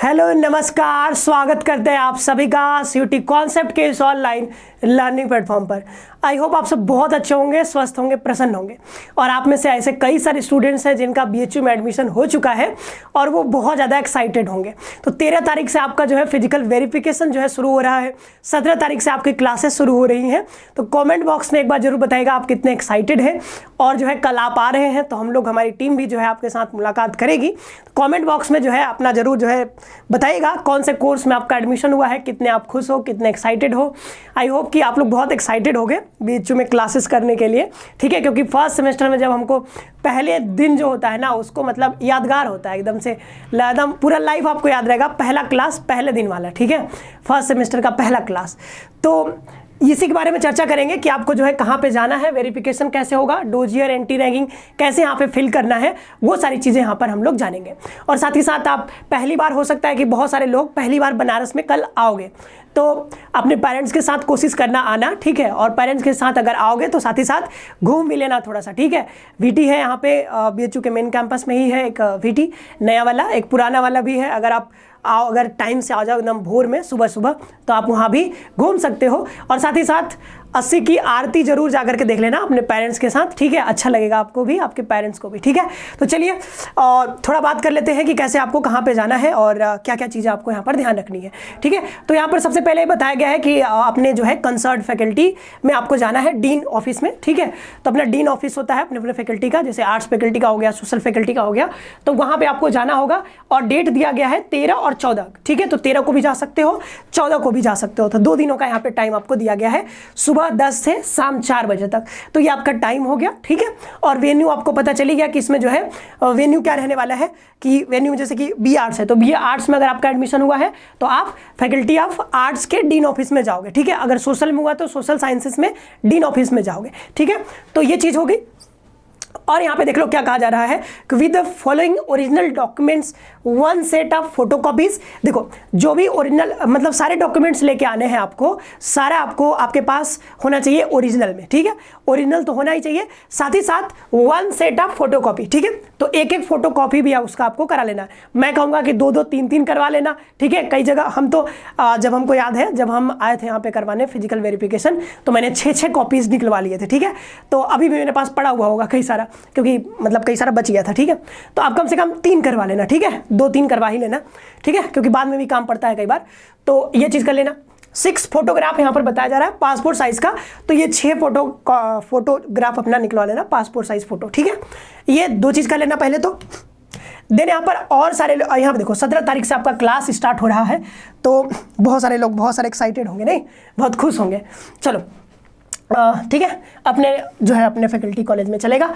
Hello नमस्कार, स्वागत करते हैं आप सभी का सीयूटी कॉन्सेप्ट के इस ऑनलाइन लर्निंग प्लेटफॉर्म पर। आई होप आप सब बहुत अच्छे होंगे, स्वस्थ होंगे, प्रसन्न होंगे। और आप में से ऐसे कई सारे स्टूडेंट्स हैं जिनका बीएचयू में एडमिशन हो चुका है और वो बहुत ज़्यादा एक्साइटेड होंगे। तो 13 तारीख से आपका जो है फिजिकल वेरिफिकेशन जो है शुरू हो रहा है, 17 तारीख से आपकी क्लासेस शुरू हो रही हैं। तो कॉमेंट बॉक्स में एक बार जरूर बताइएगा आप कितने एक्साइटेड हैं। और जो है कल आप आ रहे हैं तो हम लोग, हमारी टीम भी जो है आपके साथ मुलाकात करेगी। कॉमेंट बॉक्स में जो है अपना जरूर जो है बताइएगा कौन से कोर्स में आपका एडमिशन हुआ है, कितने आप खुश हो, कितने एक्साइटेड हो। आई होप कि आप लोग बहुत एक्साइटेड होंगे बीएचयू में क्लासेस करने के लिए, ठीक है। क्योंकि फर्स्ट सेमेस्टर में जब हमको पहले दिन जो होता है ना, उसको मतलब यादगार होता है एकदम से, एकदम पूरा लाइफ आपको याद रहेगा। पहला क्लास पहले दिन वाला, ठीक है, फर्स्ट सेमेस्टर का पहला क्लास। तो इसी के बारे में चर्चा करेंगे कि आपको जो है कहाँ पे जाना है, वेरिफिकेशन कैसे होगा, डोजियर एंटी रैगिंग कैसे यहाँ पे फिल करना है, वो सारी चीज़ें यहाँ पर हम लोग जानेंगे। और साथ ही साथ आप पहली बार, हो सकता है कि बहुत सारे लोग पहली बार बनारस में कल आओगे, तो अपने पेरेंट्स के साथ कोशिश करना आना, ठीक है। और पेरेंट्स के साथ अगर आओगे तो साथ ही साथ घूम भी लेना थोड़ा सा, ठीक है। वीटी है यहाँ पे, बीएचयू के मेन कैंपस में ही है एक वीटी नया वाला, एक पुराना वाला भी है। अगर आप आओ, अगर टाइम से आ जाओ एकदम भोर में सुबह सुबह, तो आप वहाँ भी घूम सकते हो। और साथ ही साथ 80 की आरती जरूर जाकर के देख लेना अपने पेरेंट्स के साथ, ठीक है। अच्छा लगेगा आपको भी, आपके पेरेंट्स को भी, ठीक है। तो चलिए और थोड़ा बात कर लेते हैं कि कैसे आपको कहाँ पे जाना है और क्या क्या चीज़ें आपको यहाँ पर ध्यान रखनी है, ठीक है। तो यहाँ पर सबसे पहले बताया गया है कि अपने जो है कंसर्ट फैकल्टी में आपको जाना है, डीन ऑफिस में, ठीक है। तो अपना डीन ऑफिस होता है अपने अपने फैकल्टी का, जैसे आर्ट्स फैकल्टी का हो गया, सोशल फैकल्टी का हो गया, तो वहाँ पर आपको जाना होगा। और डेट दिया गया है 13 और 14, ठीक है। तो 13 को भी जा सकते हो, 14 को भी जा सकते हो। तो 2 दिनों का यहाँ पे टाइम आपको दिया गया है, सुबह 10 से शाम 4 बजे तक। तो ये आपका टाइम हो गया, ठीक है। और वेन्यू आपको पता चली गया कि इसमें जो है वेन्यू क्या रहने वाला है, कि वेन्यू जैसे कि बी आर्ट्स है तो बी आर्ट्स में अगर आपका एडमिशन हुआ है तो आप फैकल्टी ऑफ आर्ट्स के डीन ऑफिस में जाओगे, ठीक है। अगर सोशल में हुआ तो सोशल साइंसेस में डीन ऑफिस में जाओगे, ठीक है। तो ये चीज़ होगी। और यहाँ पे देख लो क्या कहा जा रहा है कि with the following original documents 1 set of photocopies. देखो जो भी ओरिजिनल, मतलब सारे डॉक्यूमेंट्स लेके आने हैं आपको, सारा आपको आपके पास होना चाहिए ओरिजिनल में, ठीक है। ओरिजिनल तो होना ही चाहिए, साथ ही साथ 1 सेट ऑफ फोटोकॉपी, ठीक है। तो एक एक फोटोकॉपी भी उसका आपको करा लेना है। मैं कहूँगा कि 2-2 3-3 करवा लेना, ठीक है। कई जगह हम तो जब हमको याद है, जब हम आए थे यहाँ पे करवाने फिजिकल वेरिफिकेशन, तो मैंने 6-6 कॉपीज निकलवा लिए थे, ठीक है। तो अभी भी मेरे पास पड़ा हुआ होगा कई सारा, क्योंकि मतलब कई सारा बच गया था, ठीक है। तो आप कम से कम 3 करवा लेना, ठीक है, 2-3 करवा ही लेना, ठीक है, क्योंकि बाद में भी काम पड़ता है कई बार। तो ये चीज़ कर लेना। 6 फोटोग्राफ यहाँ पर बताया जा रहा है पासपोर्ट साइज का, तो ये 6 फोटोग्राफ अपना निकलवा लेना, पासपोर्ट साइज फोटो, ठीक है। ये 2 चीज़ कर लेना पहले तो। देन यहाँ पर और सारे, यहाँ पर देखो 17 तारीख से आपका क्लास स्टार्ट हो रहा है, तो बहुत सारे लोग बहुत सारे एक्साइटेड होंगे, नहीं, बहुत खुश होंगे। चलो ठीक है, अपने जो है अपने फैकल्टी कॉलेज में चलेगा,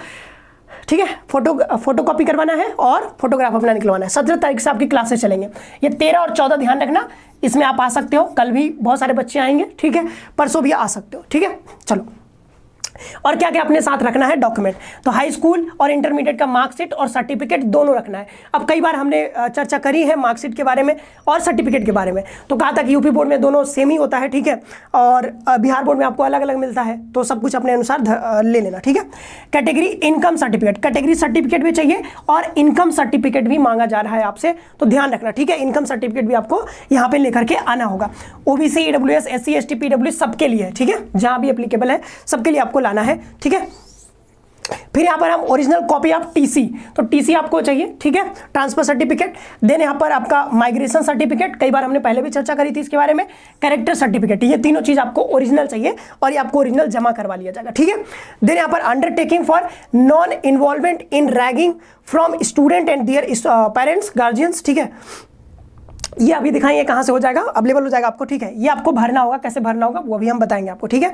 ठीक है। फोटोकॉपी करवाना है और फोटोग्राफ अपना निकलवाना है। 17 तारीख से आपकी क्लासेस चलेंगे। ये 13 और 14 ध्यान रखना, इसमें आप आ सकते हो, कल भी बहुत सारे बच्चे आएंगे, ठीक है, परसों भी आ सकते हो, ठीक है। चलो, और क्या क्या अपने साथ रखना है डॉक्यूमेंट, तो हाई स्कूल और इंटरमीडिएट का मार्कशीट और सर्टिफिकेट दोनों रखना है। अब कई बार हमने चर्चा करी है मार्कशीट के बारे में और सर्टिफिकेट के बारे में, तो कहा था कि यूपी बोर्ड में दोनों सेम ही होता है, ठीक है, और बिहार बोर्ड में आपको अलग अलग मिलता है, तो सब कुछ अपने अनुसार ले लेना, ठीक है। Category income certificate, category certificate भी चाहिए और इनकम सर्टिफिकेट भी मांगा जा रहा है आपसे, तो ध्यान रखना, ठीक है। इनकम सर्टिफिकेट भी आपको यहाँ पे लेकर के आना होगा। OBC, EWS, SC, ST, PW सबके लिए, ठीक है, जहाँ भी एप्लीकेबल है सबके लिए आपको लाना है, ठीक है। फिर यहाँ पर हम ओरिजिनल कॉपी ऑफ टीसी, तो टीसी आपको चाहिए, ठीक है, ट्रांसफर सर्टिफिकेट। देन यहाँ पर आपका माइग्रेशन सर्टिफिकेट, कई बार हमने पहले भी चर्चा करी थी इसके बारे में। कैरेक्टर सर्टिफिकेट, ये तीनों चीज आपको ओरिजिनल चाहिए और ये आपको ओरिजिनल जमा करवा लिया जाएगा, ठीक है। देन यहाँ पर undertaking for non involvement in ragging from student and their parents guardians, ठीक है। ये अभी दिखाएंगे कहाँ से हो जाएगा, अवेलेबल हो जाएगा आपको, ठीक है। ये आपको भरना होगा, कैसे भरना होगा वो भी हम बताएंगे आपको, ठीक है।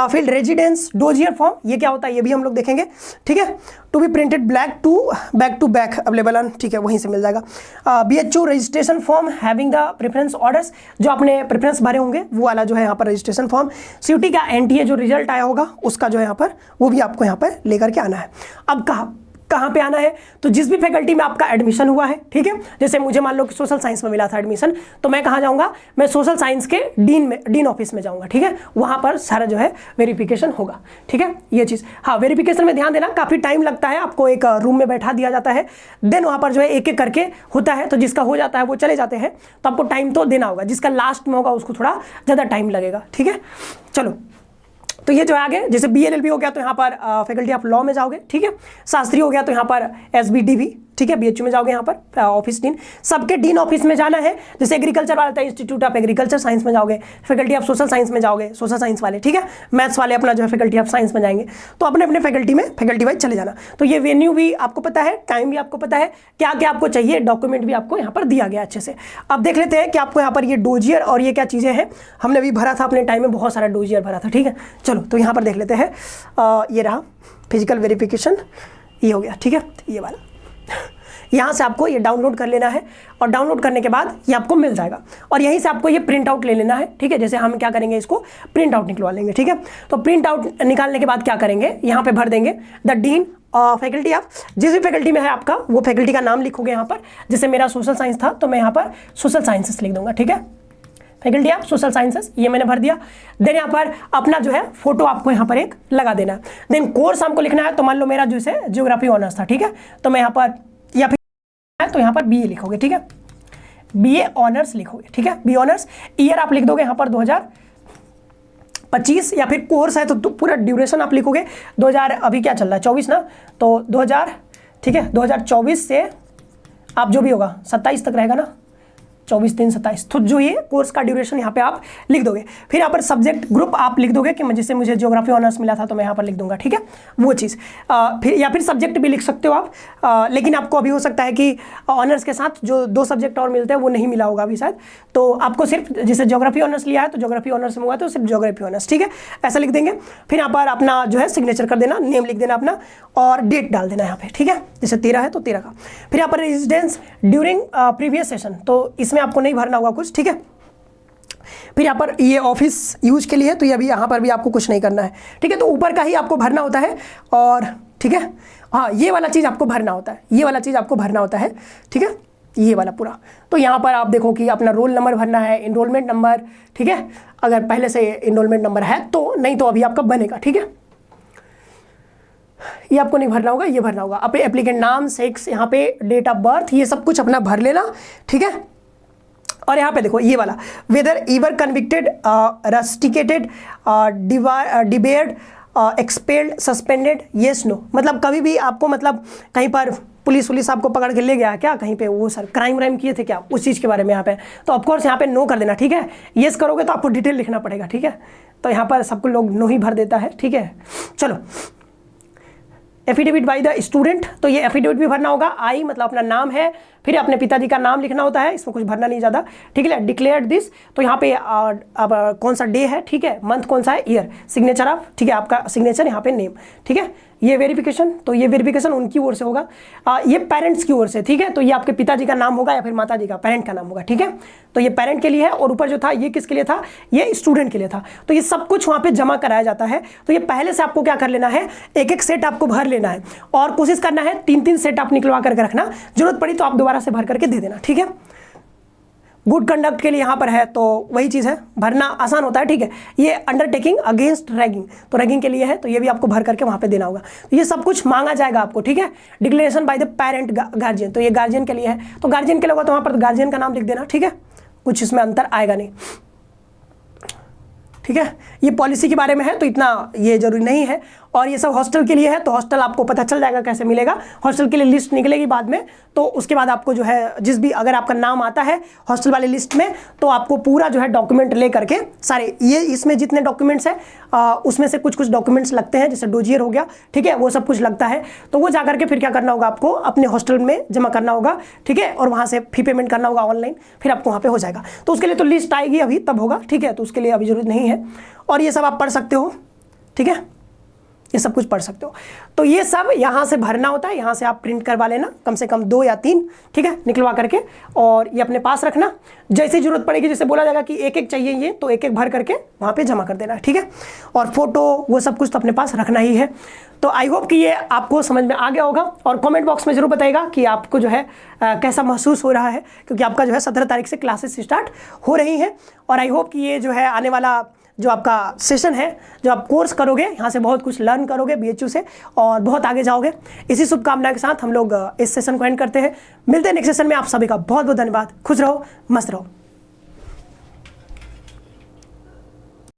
फिर रेजिडेंस डोजियर फॉर्म, ये क्या होता है ये भी हम लोग देखेंगे, ठीक है। To be printed back to back available on, ठीक है, वहीं से मिल जाएगा। BHU registration form having the preference orders, जो आपने प्रेफरेंस भरे होंगे वो वाला जो है यहाँ पर रजिस्ट्रेशन फॉर्म। सीयूटी का एनटीए जो रिजल्ट आया होगा उसका जो है यहाँ पर, वो भी आपको यहाँ पर लेकर के आना है। अब कहा कहाँ पे आना है, तो जिस भी फैकल्टी में आपका एडमिशन हुआ है, ठीक है, जैसे मुझे मान लो कि सोशल साइंस में मिला था एडमिशन, तो मैं कहाँ जाऊँगा, मैं सोशल साइंस के डीन ऑफिस में जाऊँगा, ठीक है, वहाँ पर सारा जो है वेरिफिकेशन होगा, ठीक है, ये चीज़। हाँ, वेरिफिकेशन में ध्यान देना, काफ़ी टाइम लगता है, आपको एक रूम में बैठा दिया जाता है, देन वहाँ पर जो है एक एक करके होता है, तो जिसका हो जाता है वो चले जाते हैं, तो आपको टाइम तो देना होगा, जिसका लास्ट में होगा उसको थोड़ा ज़्यादा टाइम लगेगा, ठीक है। चलो, तो ये जो है आगे, जैसे BLLB हो गया तो यहाँ पर फैकल्टी ऑफ लॉ में जाओगे, ठीक है, शास्त्री हो गया तो यहाँ पर SBDV, ठीक है, BHU में जाओगे, यहाँ पर ऑफिस डीन, सबके डीन ऑफिस में जाना है। जैसे एग्रीकल्चर वाला था, इंस्टीट्यूट ऑफ एग्रीकल्चर साइंस में जाओगे, फैकल्टी ऑफ सोशल साइंस में जाओगे, सोशल साइंस वाले, ठीक है, मैथ्स वाले अपना जो है फैकल्टी ऑफ साइंस में जाएंगे, तो अपने अपने फैकल्टी में फैकल्टी वाइज चले जाना। तो ये वेन्यू भी आपको पता है, टाइम भी आपको पता है, क्या क्या आपको चाहिए, डॉक्यूमेंट भी आपको यहाँ पर दिया गया अच्छे से। अब देख लेते हैं कि आपको यहाँ पर ये डोजियर और ये क्या चीज़ें हैं, हमने अभी भरा था अपने टाइम में, बहुत सारा डोजियर भरा था, ठीक है। चलो, तो यहाँ पर देख लेते हैं, ये रहा फिजिकल वेरिफिकेशन, ये हो गया, ठीक है, ये वाला, यहाँ से आपको ये डाउनलोड कर लेना है, और डाउनलोड करने के बाद ये आपको मिल जाएगा, और यहीं से आपको ये प्रिंट आउट ले लेना है, ठीक है। जैसे हम क्या करेंगे, इसको प्रिंट आउट निकलवा लेंगे, ठीक है। तो प्रिंट आउट निकालने के बाद क्या करेंगे, यहाँ पे भर देंगे द डीन फैकल्टी ऑफ, जिस भी फैकल्टी में है आपका वो फैकल्टी का नाम लिखोगे यहाँ पर। जैसे मेरा सोशल साइंस था तो मैं यहाँ पर सोशल साइंसेस लिख दूंगा, ठीक है, फैकल्टी ऑफ सोशल साइंसेस, ये मैंने भर दिया। देन यहाँ पर अपना जो है फोटो आपको यहाँ पर एक लगा देना है। देन कोर्स हमको लिखना है, तो मान लो मेरा जो है ज्योग्राफी ऑनर्स था, ठीक है, तो मैं यहाँ पर, या फिर तो यहाँ पर BA लिखोगे, ठीक है, BA ऑनर्स लिखोगे, ठीक है, BA ऑनर्स, ईयर आप लिख दोगे यहाँ पर 2025, या फिर कोर्स है तो पूरा ड्यूरेशन आप लिखोगे 2000, अभी क्या चल रहा है 24 ना, तो 2000, ठीक है, 2024 से आप जो भी होगा 27 तक रहेगा ना, 24 3 27, तो जो ये कोर्स का ड्यूरेशन यहाँ पे आप लिख दोगे। फिर यहाँ पर सब्जेक्ट ग्रुप आप लिख दोगे कि जैसे मुझे ज्योग्राफी ऑनर्स मिला था तो मैं यहाँ पर लिख दूंगा, ठीक है, वो चीज़। फिर या फिर सब्जेक्ट भी लिख सकते हो आप, लेकिन आपको अभी हो सकता है कि ऑनर्स के साथ जो 2 सब्जेक्ट और मिलते हैं वो नहीं मिला होगा अभी शायद, तो आपको सिर्फ जैसे ज्योग्राफी ऑनर्स लिया है तो ज्योग्राफी ऑनर्स में हुआ तो सिर्फ ज्योग्राफी ऑनर्स, ठीक है, ऐसा लिख देंगे। फिर यहाँ पर अपना जो है सिग्नेचर कर देना, नेम लिख देना अपना, और डेट डाल देना यहाँ पे, ठीक है, जैसे 13 है तो 13 का। फिर यहाँ पर रेजिडेंस ड्यूरिंग प्रीवियस सेशन, तो इसमें आपको नहीं भरना होगा कुछ, ठीक है। फिर यहाँ पर ये ऑफिस यूज के लिए, तो ये अभी यहाँ पर भी आपको कुछ नहीं करना है, ठीक है, तो ऊपर का ही आपको भरना होता है, और ठीक है, हाँ, ये वाला चीज़ आपको भरना होता है, ये वाला चीज़ आपको भरना होता है, ठीक है, ये वाला पूरा। तो यहाँ पर आप देखो कि अपना रोल नंबर भरना है, इनरोलमेंट नंबर, ठीक है, अगर पहले से इनरोलमेंट नंबर है तो, नहीं तो अभी आपका बनेगा, ठीक है, ये आपको नहीं भरना होगा, ये भरना होगा। अपने एप्लीकेंट नाम, सेक्स, यहाँ पे डेट ऑफ बर्थ, ये सब कुछ अपना भर लेना, ठीक है। और यहाँ पे देखो ये वाला, whether ever convicted, rusticated, debarred, expelled, suspended, yes no, मतलब कभी भी आपको, मतलब कहीं पर पुलिस आपको पकड़ के ले गया क्या कहीं पे, वो सर क्राइम व्राइम किए थे क्या, उस चीज़ के बारे में यहाँ पे, तो ऑफकोर्स यहाँ पे नो कर देना, ठीक है। येस करोगे तो आपको डिटेल लिखना पड़ेगा, ठीक है, तो यहाँ पर सबको लोग नो ही भर देता है, ठीक है। चलो, एफिडेविट बाय द स्टूडेंट, तो ये एफिडेविट भी भरना होगा। आई मतलब अपना नाम है, फिर अपने पिताजी का नाम लिखना होता है, इसमें कुछ भरना नहीं ज़्यादा, ठीक है। डिक्लेयर्ड दिस, तो यहाँ पे अब कौन सा डे है, ठीक है, मंथ कौन सा है, ईयर, सिग्नेचर ऑफ, ठीक है, आपका सिग्नेचर, यहाँ पे नेम, ठीक है। ये वेरिफिकेशन, तो ये वेरिफिकेशन उनकी ओर से होगा, ये पेरेंट्स की ओर से, ठीक है, तो ये आपके पिताजी का नाम होगा या फिर माताजी का, पेरेंट का नाम होगा, ठीक है। तो ये पेरेंट के लिए है, और ऊपर जो था ये किसके लिए था, ये स्टूडेंट के लिए था। तो ये सब कुछ वहाँ पे जमा कराया जाता है। तो ये पहले से आपको क्या कर लेना है, एक एक सेट आपको भर लेना है, और कोशिश करना है 3-3 सेट आप निकलवा करके रखना, जरूरत पड़ी तो आप दोबारा से भर करके दे देना, ठीक है। गुड कंडक्ट के लिए यहाँ पर है तो वही चीज़ है, भरना आसान होता है, ठीक है। ये अंडरटेकिंग अगेंस्ट रैगिंग, तो रैगिंग के लिए है, तो ये भी आपको भर करके वहाँ पे देना होगा। तो ये सब कुछ मांगा जाएगा आपको, ठीक है। Declaration by the parent guardian, तो ये गार्जियन के लिए है, तो गार्जियन के लिए होगा तो वहाँ पर गार्जियन का नाम लिख देना, ठीक है, कुछ इसमें अंतर आएगा नहीं, ठीक है। ये पॉलिसी के बारे में है तो इतना ये जरूरी नहीं है, और ये सब हॉस्टल के लिए है, तो हॉस्टल आपको पता चल जाएगा कैसे मिलेगा, हॉस्टल के लिए लिस्ट निकलेगी बाद में, तो उसके बाद आपको जो है जिस भी, अगर आपका नाम आता है हॉस्टल वाली लिस्ट में, तो आपको पूरा जो है डॉक्यूमेंट ले करके सारे, ये इसमें जितने डॉक्यूमेंट्स हैं उसमें से कुछ कुछ डॉक्यूमेंट्स लगते हैं, जैसे डोजियर हो गया, ठीक है, वो सब कुछ लगता है, तो वो जा करके फिर क्या करना होगा, आपको अपने हॉस्टल में जमा करना होगा, ठीक है, और वहाँ से फी पेमेंट करना होगा ऑनलाइन, फिर आपको वहाँ पर हो जाएगा। तो उसके लिए तो लिस्ट आएगी अभी तब होगा, ठीक है, तो उसके लिए अभी जरूरत नहीं है, और ये सब आप पढ़ सकते हो, ठीक है। ये सब कुछ पढ़ सकते हो। तो ये सब यहाँ से भरना होता है, यहाँ से आप प्रिंट करवा लेना कम से कम 2 या 3, ठीक है, निकलवा करके, और ये अपने पास रखना। जैसे जरूरत पड़ेगी, जैसे बोला जाएगा कि एक एक चाहिए ये, तो एक एक भर करके वहाँ पे जमा कर देना, ठीक है। और फोटो वो सब कुछ तो अपने पास रखना ही है। तो आई होप कि ये आपको समझ में आ गया होगा, और कमेंट बॉक्स में जरूर बताइएगा कि आपको जो है कैसा महसूस हो रहा है, क्योंकि आपका जो है 17 तारीख से क्लासेस स्टार्ट हो रही हैं। और आई होप कि ये जो है आने वाला जो आपका सेशन है, जो आप कोर्स करोगे, यहाँ से बहुत कुछ लर्न करोगे BHU से, और बहुत आगे जाओगे। इसी शुभकामना के साथ हम लोग इस सेशन को एंड करते हैं। मिलते हैं नेक्स्ट सेशन में। आप सभी का बहुत बहुत धन्यवाद। खुश रहो, मस्त रहो।